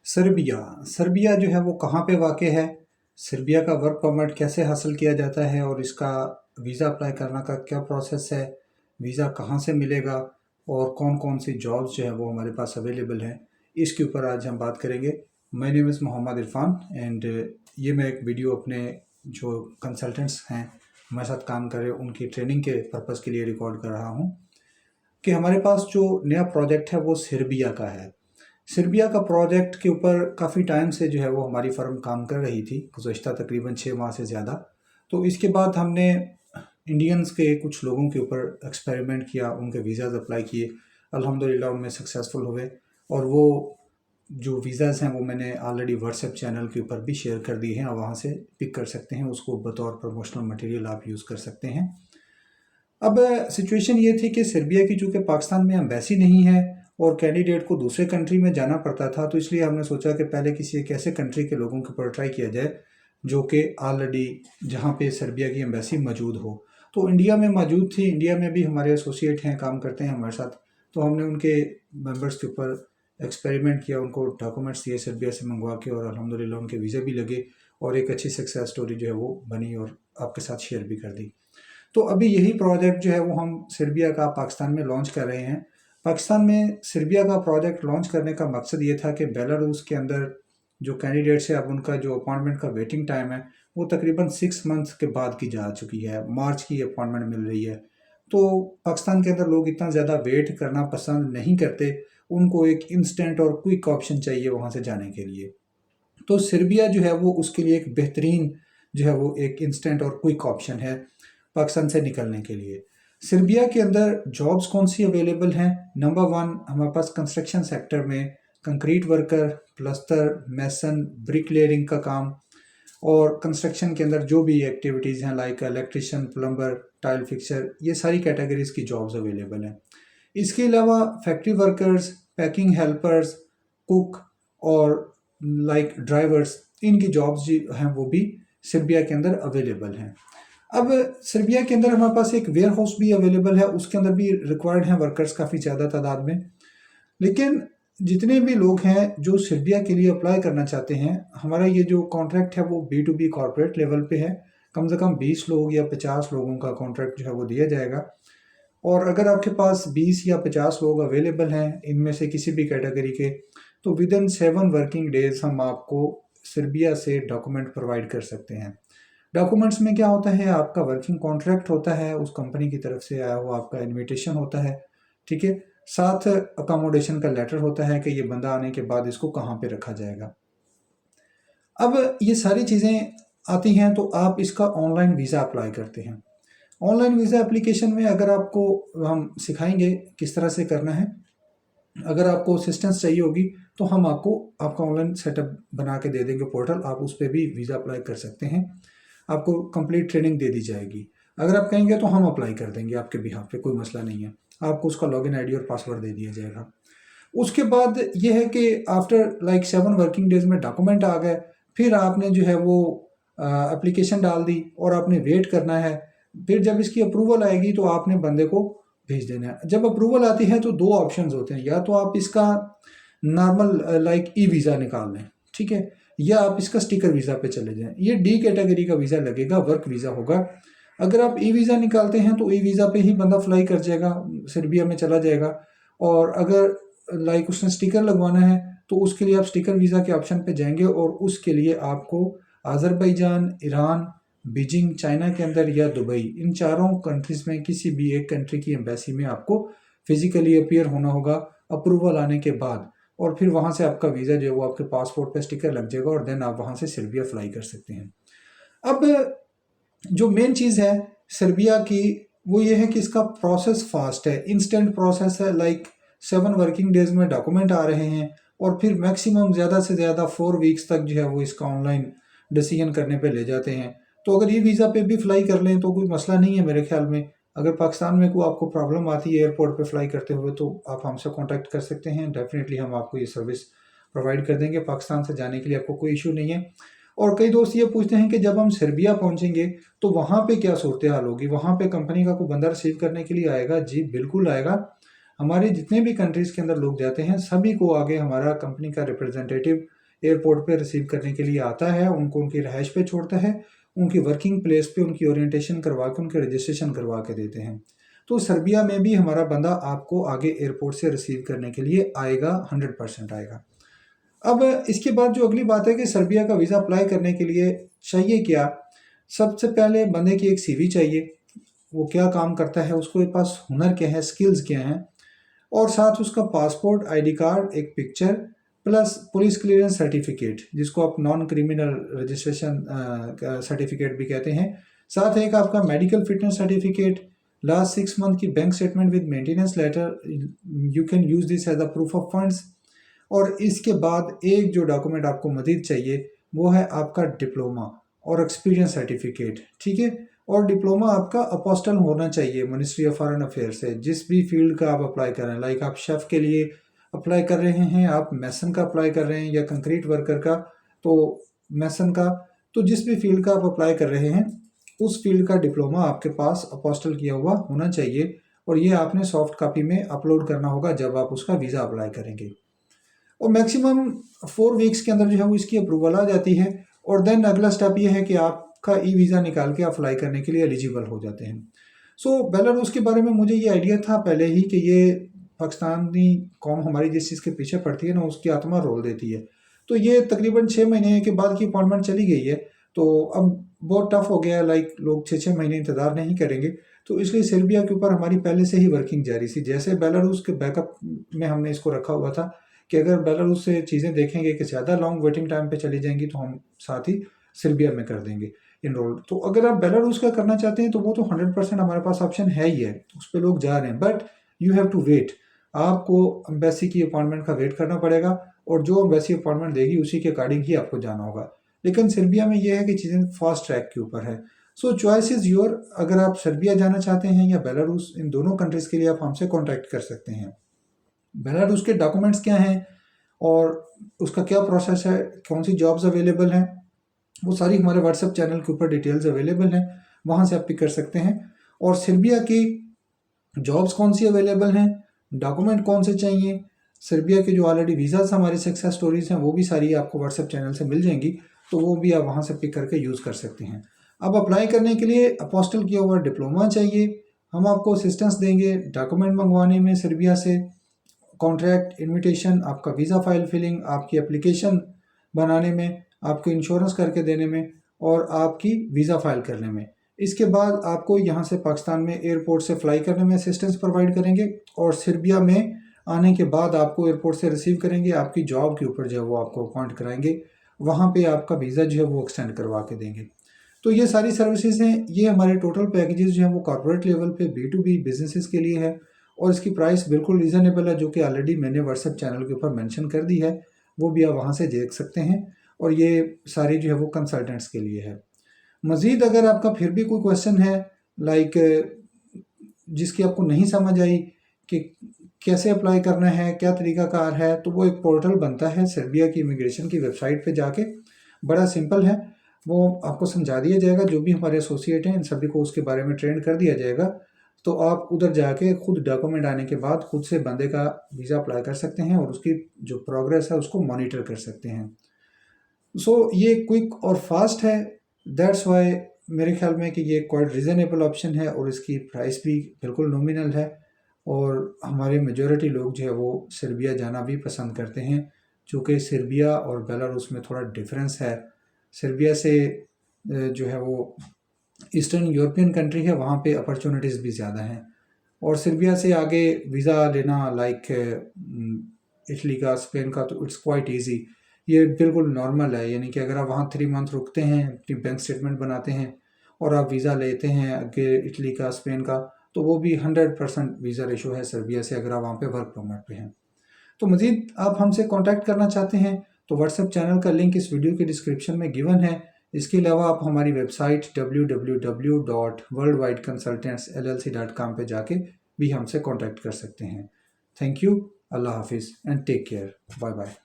Serbia Serbia जो है वो कहाँ पे वाक़ है? सर्बिया का वर्क परमिट कैसे हासिल किया जाता है और इसका वीज़ा अप्लाई करने का क्या प्रोसेस है? वीज़ा कहाँ से मिलेगा और कौन-कौन सी जॉब्स जो है वो हमारे पास अवेलेबल हैं? इसके ऊपर आज हम बात करेंगे। My name is Mohammad Irfan and ये मैं एक वीडियो अपने जो कंसल्टेंट्स हैं हमारे साथ काम कर रहे हैं उनकी ट्रेनिंग के पर्पज़ के लिए रिकॉर्ड कर रहा हूँ कि हमारे पास जो नया प्रोजेक्ट है वो सर्बिया का है। सर्बिया का प्रोजेक्ट के ऊपर काफ़ी टाइम से जो है वो हमारी फ़र्म काम कर रही थी, गुज़श्ता तकरीबन 6 माह से ज़्यादा। तो इसके बाद हमने इंडियंस के कुछ लोगों के ऊपर एक्सपेरिमेंट किया, उनके वीज़ाज़ अप्लाई किए, अल्हम्दुलिल्लाह उनमें सक्सेसफुल हुए और वो जो वीज़ाज़ हैं वो मैंने ऑलरेडी व्हाट्सएप चैनल के ऊपर भी शेयर कर दिए हैं और वहाँ से पिक कर सकते हैं, उसको बतौर प्रमोशनल मटेरियल आप यूज़ कर सकते हैं। अब सिचुएशन ये थी कि सर्बिया की चूँकि पाकिस्तान में एम्बेसी नहीं है और कैंडिडेट को दूसरे कंट्री में जाना पड़ता था, तो इसलिए हमने सोचा कि पहले किसी एक ऐसे कंट्री के लोगों के ऊपर ट्राई किया जाए जो कि ऑलरेडी जहाँ पे सर्बिया की एम्बेसी मौजूद हो। तो इंडिया में मौजूद थी, इंडिया में भी हमारे एसोसिएट हैं, काम करते हैं हमारे साथ। तो हमने उनके मेंबर्स के ऊपर एक्सपेरिमेंट किया, उनको डॉक्यूमेंट्स दिए सर्बिया से मंगवा के और अल्हम्दुलिल्लाह उनके वीज़ा भी लगे और एक अच्छी सक्सेस स्टोरी जो है वो बनी और आपके साथ शेयर भी कर दी। तो अभी यही प्रोजेक्ट जो है वो हम सर्बिया का पाकिस्तान में लॉन्च कर रहे हैं। पाकिस्तान में सर्बिया का प्रोजेक्ट लॉन्च करने का मकसद ये था कि बेलारूस के अंदर जो कैंडिडेट्स है अब उनका जो अपॉइंटमेंट का वेटिंग टाइम है वो तकरीबन 6 मंथ्स के बाद की जा चुकी है, मार्च की अपॉइंटमेंट मिल रही है। तो पाकिस्तान के अंदर लोग इतना ज़्यादा वेट करना पसंद नहीं करते, उनको एक इंस्टेंट और क्विक ऑप्शन चाहिए वहाँ से जाने के लिए। तो सर्बिया जो है वो उसके लिए एक बेहतरीन जो है वो एक इंस्टेंट और क्विक ऑप्शन है पाकिस्तान से निकलने के लिए। सर्बिया के अंदर जॉब्स कौन सी अवेलेबल हैं? नंबर 1 हमारे पास कंस्ट्रक्शन सेक्टर में कंक्रीट वर्कर, प्लस्तर, मेसन, ब्रिकलेयरिंग का काम और कंस्ट्रक्शन के अंदर जो भी एक्टिविटीज़ हैं like electrician, plumber, tile fixer, ये सारी कैटेगरीज की जॉब्स अवेलेबल हैं। इसके अलावा factory workers, packing helpers, cook और लाइक ड्राइवर्स, इनकी जॉब्स जो हैं वो भी सर्बिया के अंदर अवेलेबल हैं। अब सर्बिया के अंदर हमारे पास एक वेयर हाउस भी अवेलेबल है, उसके अंदर भी रिक्वायर्ड हैं वर्कर्स काफ़ी ज़्यादा तादाद में। लेकिन जितने भी लोग हैं जो सर्बिया के लिए अप्लाई करना चाहते हैं, हमारा ये जो कॉन्ट्रैक्ट है वो B2B कॉर्पोरेट लेवल पे है। कम से कम 20 लोग या 50 लोगों का कॉन्ट्रैक्ट जो है वो दिया जाएगा और अगर आपके पास 20 या 50 लोग अवेलेबल हैं इनमें से किसी भी कैटेगरी के, तो विदिन 7 वर्किंग डेज हम आपको सर्बिया से डॉक्यूमेंट प्रोवाइड कर सकते हैं। डॉक्यूमेंट्स में क्या होता है, आपका वर्किंग कॉन्ट्रैक्ट होता है, उस कंपनी की तरफ से आया हुआ आपका इनविटेशन होता है, ठीक है। साथ अकोमोडेशन का लेटर होता है कि ये बंदा आने के बाद इसको कहाँ पे रखा जाएगा। अब ये सारी चीज़ें आती हैं तो आप इसका ऑनलाइन वीज़ा अप्लाई करते हैं। ऑनलाइन वीज़ा एप्लीकेशन में अगर आपको हम सिखाएंगे किस तरह से करना है, अगर आपको असिस्टेंस चाहिए होगी तो हम आपको आपका ऑनलाइन सेटअप बना के दे देंगे पोर्टल, आप उस पर भी वीज़ा अप्लाई कर सकते हैं। आपको कंप्लीट ट्रेनिंग दे दी जाएगी। अगर आप कहेंगे तो हम अप्लाई कर देंगे आपके बिहाफ पे, कोई मसला नहीं है। आपको उसका लॉगिन आईडी और पासवर्ड दे दिया जाएगा। उसके बाद ये है कि आफ्टर लाइक 7 वर्किंग डेज में डॉक्यूमेंट आ गए, फिर आपने जो है वो एप्लीकेशन डाल दी और आपने वेट करना है। फिर जब इसकी अप्रूवल आएगी तो आपने बंदे को भेज देना है। जब अप्रूवल आती है तो 2 ऑप्शंस होते हैं, या तो आप इसका नॉर्मल लाइक ई वीज़ा निकाल लें, ठीक है, या आप इसका स्टिकर वीज़ा पे चले जाएं। ये डी कैटेगरी का वीज़ा लगेगा, वर्क वीज़ा होगा। अगर आप ई वीज़ा निकालते हैं तो ई वीज़ा पे ही बंदा फ्लाई कर जाएगा, सर्बिया में चला जाएगा। और अगर लाइक उसने स्टिकर लगवाना है तो उसके लिए आप स्टिकर वीज़ा के ऑप्शन पे जाएंगे और उसके लिए आपको अज़रबैजान, ईरान, बीजिंग चाइना के अंदर या दुबई, इन चारों कंट्रीज़ में किसी भी एक कंट्री की एम्बेसी में आपको फिजिकली अपीयर होना होगा अप्रूवल आने के बाद, और फिर वहाँ से आपका वीज़ा जो है वो आपके पासपोर्ट पे स्टिकर लग जाएगा और देन आप वहाँ से सर्बिया फ्लाई कर सकते हैं। अब जो मेन चीज़ है सर्बिया की वो ये है कि इसका प्रोसेस फास्ट है, इंस्टेंट प्रोसेस है। लाइक 7 वर्किंग डेज में डॉक्यूमेंट आ रहे हैं और फिर मैक्सिमम ज़्यादा से ज़्यादा 4 वीक्स तक जो है वो इसका ऑनलाइन डिसीजन करने पे ले जाते हैं। तो अगर ये वीज़ा पे भी फ्लाई कर लें तो कोई मसला नहीं है मेरे ख्याल में। अगर पाकिस्तान में कोई आपको प्रॉब्लम आती है एयरपोर्ट पे फ्लाई करते हुए तो आप हमसे कांटेक्ट कर सकते हैं, डेफिनेटली हम आपको ये सर्विस प्रोवाइड कर देंगे। पाकिस्तान से जाने के लिए आपको कोई इशू नहीं है। और कई दोस्त ये पूछते हैं कि जब हम सर्बिया पहुंचेंगे तो वहाँ पे क्या सूरत हाल होगी, वहाँ पे कंपनी का कोई बंदा रिसीव करने के लिए आएगा? जी बिल्कुल आएगा। हमारे जितने भी कंट्रीज़ के अंदर लोग जाते हैं सभी को आगे हमारा कंपनी का रिप्रेजेंटेटिव एयरपोर्ट पे रिसीव करने के लिए आता है, उनको उनकी रहायश पे छोड़ता है, उनकी वर्किंग प्लेस पे उनकी ओरिएंटेशन करवा के उनके रजिस्ट्रेशन करवा के देते हैं। तो सर्बिया में भी हमारा बंदा आपको आगे एयरपोर्ट से रिसीव करने के लिए आएगा, 100% आएगा। अब इसके बाद जो अगली बात है कि सर्बिया का वीज़ा अप्लाई करने के लिए चाहिए क्या। सबसे पहले बंदे की एक सीवी चाहिए, वो क्या काम करता है, उसके पास हुनर क्या है, स्किल्स क्या हैं, और साथ उसका पासपोर्ट, आईडी कार्ड, एक picture, plus police clearance certificate जिसको आप नॉन क्रिमिनल रजिस्ट्रेशन सर्टिफिकेट भी कहते हैं। साथ एक आपका medical fitness certificate, last 6 month की bank statement with maintenance letter, you can use this as a proof of funds. और इसके बाद एक जो डॉक्यूमेंट आपको मजीद चाहिए वो है आपका डिप्लोमा और एक्सपीरियंस सर्टिफिकेट, ठीक है। और डिप्लोमा आपका अपोस्टल होना चाहिए मिनिस्ट्री ऑफ फॉरेन अफेयर से, जिस भी फील्ड का आप अप्लाई कर रहे हैं। लाइक आप शेफ़ के लिए अप्लाई कर रहे हैं, आप मैसन का अप्लाई कर रहे हैं, या कंक्रीट वर्कर का, तो मैसन का, तो जिस भी फील्ड का आप अप्लाई कर रहे हैं उस फील्ड का डिप्लोमा आपके पास अपोस्टल किया हुआ होना चाहिए, और ये आपने सॉफ्ट कॉपी में अपलोड करना होगा जब आप उसका वीज़ा अप्लाई करेंगे। और मैक्सिमम 4 वीक्स के अंदर जो है वो इसकी अप्रूवल आ जाती है, और देन अगला स्टेप ये है कि आपका ई वीज़ा निकाल के अप्लाई करने के लिए एलिजिबल हो जाते हैं। सो बेलारूस के बारे में मुझे ये आइडिया था पहले ही कि ये पाकिस्तानी कौम हमारी जिस चीज़ के पीछे पड़ती है ना, उसकी आत्मा रोल देती है। तो ये तकरीबन 6 महीने के बाद की अपॉइंटमेंट चली गई है, तो अब बहुत टफ हो गया है, लाइक लोग 6-6 महीने इंतज़ार नहीं करेंगे। तो इसलिए सर्बिया के ऊपर हमारी पहले से ही वर्किंग जारी थी। जैसे बेलारूस के बैकअप में हमने इसको रखा हुआ था कि अगर बेलारूस से चीज़ें देखेंगे कि ज़्यादा लॉन्ग वेटिंग टाइम पे चली जाएंगी तो हम साथ ही सर्बिया में कर देंगे इनरोल। तो अगर आप बेलारूस का करना चाहते हैं तो वो तो 100% हमारे पास ऑप्शन है ही है, उस पर लोग जा रहे हैं, but you have to wait. आपको एम्बेसी की अपॉइंटमेंट का वेट करना पड़ेगा, और जो एम्बेसी अपॉइंटमेंट देगी उसी के अकॉर्डिंग ही आपको जाना होगा। लेकिन सर्बिया में यह है कि चीज़ें फास्ट ट्रैक के ऊपर है। सो चॉइस इज़ योर। अगर आप सर्बिया जाना चाहते हैं या बेलारूस, इन दोनों कंट्रीज़ के लिए आप हमसे कॉन्टैक्ट कर सकते हैं। बेलारूस के डॉक्यूमेंट्स क्या हैं और उसका क्या प्रोसेस है, कौन सी जॉब्स अवेलेबल हैं, वो सारी हमारे व्हाट्सएप चैनल के ऊपर डिटेल्स अवेलेबल हैं, वहाँ से आप पिक कर सकते हैं। और सर्बिया की जॉब्स कौन सी अवेलेबल हैं, डॉक्यूमेंट कौन से चाहिए, सर्बिया के जो ऑलरेडी वीज़ाज हमारी सक्सेस स्टोरीज हैं वो भी सारी आपको व्हाट्सएप चैनल से मिल जाएंगी, तो वो भी आप वहाँ से पिक करके यूज़ कर सकते हैं। अब अप्लाई करने के लिए अपोस्टल किया हुआ डिप्लोमा चाहिए, हम आपको असिस्टेंस देंगे डॉक्यूमेंट मंगवाने में सर्बिया से, कॉन्ट्रैक्ट, इनविटेशन, आपका वीज़ा फाइल फिलिंग, आपकी एप्लीकेशन बनाने में, आपको इंश्योरेंस करके देने में, और आपकी वीज़ा फाइल करने में। इसके बाद आपको यहाँ से पाकिस्तान में एयरपोर्ट से फ़्लाई करने में असिस्टेंस प्रोवाइड करेंगे, और सर्बिया में आने के बाद आपको एयरपोर्ट से रिसीव करेंगे, आपकी जॉब के ऊपर जो है वो आपको अपॉइंट कराएंगे, वहाँ पे आपका वीज़ा जो है वो एक्सटेंड करवा के देंगे। तो ये सारी सर्विसेज हैं, ये हमारे टोटल पैकेजेस जो हैं वो कॉर्पोरेट लेवल पे B2B बिजनेसेस के लिए है, और इसकी प्राइस बिल्कुल रीज़नेबल है, जो कि ऑलरेडी मैंने व्हाट्सएप चैनल के ऊपर मेंशन कर दी है, वो भी आप वहाँ से देख सकते हैं। और ये सारी जो है वो कंसल्टेंट्स के लिए है। मज़ीद अगर आपका फिर भी कोई क्वेश्चन है, लाइक जिसकी आपको नहीं समझ आई कि कैसे अप्लाई करना है, क्या तरीकाकार है, तो वो एक पोर्टल बनता है सर्बिया की इमिग्रेशन की वेबसाइट पे जाके, बड़ा सिंपल है, वो आपको समझा दिया जाएगा। जो भी हमारे एसोसिएट हैं इन सभी को उसके बारे में ट्रेन कर दिया जाएगा, तो आप उधर जाके खुद डॉक्यूमेंट आने के बाद खुद से बंदे का वीज़ा अप्लाई कर सकते हैं, और उसकी जो प्रोग्रेस है उसको मॉनिटर कर सकते हैं। सो ये क्विक और फास्ट है, दैट्स वाई मेरे ख्याल में कि ये क्वाइट रीज़नेबल ऑप्शन है, और इसकी प्राइस भी बिल्कुल नॉमिनल है, और हमारे मेजॉरिटी लोग जो है वो सर्बिया जाना भी पसंद करते हैं, चूँकि सर्बिया और बेलारूस में थोड़ा डिफरेंस है। सर्बिया से जो है वो ईस्टर्न यूरोपियन कंट्री है, वहाँ पे अपॉर्चुनिटीज़ भी ज़्यादा हैं, और सर्बिया से आगे वीज़ा लेना लाइक इटली का, स्पेन का, तो इट्स क्वाइट इजी, ये बिल्कुल नॉर्मल है। यानी कि अगर आप वहाँ 3 मंथ रुकते हैं, अपनी बैंक स्टेटमेंट बनाते हैं, और आप वीज़ा लेते हैं आगे इटली का, स्पेन का, तो वो भी 100% वीज़ा रेशो है सर्बिया से, अगर आप वहाँ पे वर्क परमिट पे हैं। तो मज़ीद आप हमसे कांटेक्ट करना चाहते हैं तो व्हाट्सएप चैनल का लिंक इस वीडियो के डिस्क्रिप्शन में गिवन है। इसके अलावा आप हमारी वेबसाइट www.worldwideconsultantsllc.com पे जाके भी हमसे कांटेक्ट कर सकते हैं। थैंक यू, अल्लाह हाफिज़ and take care, bye bye.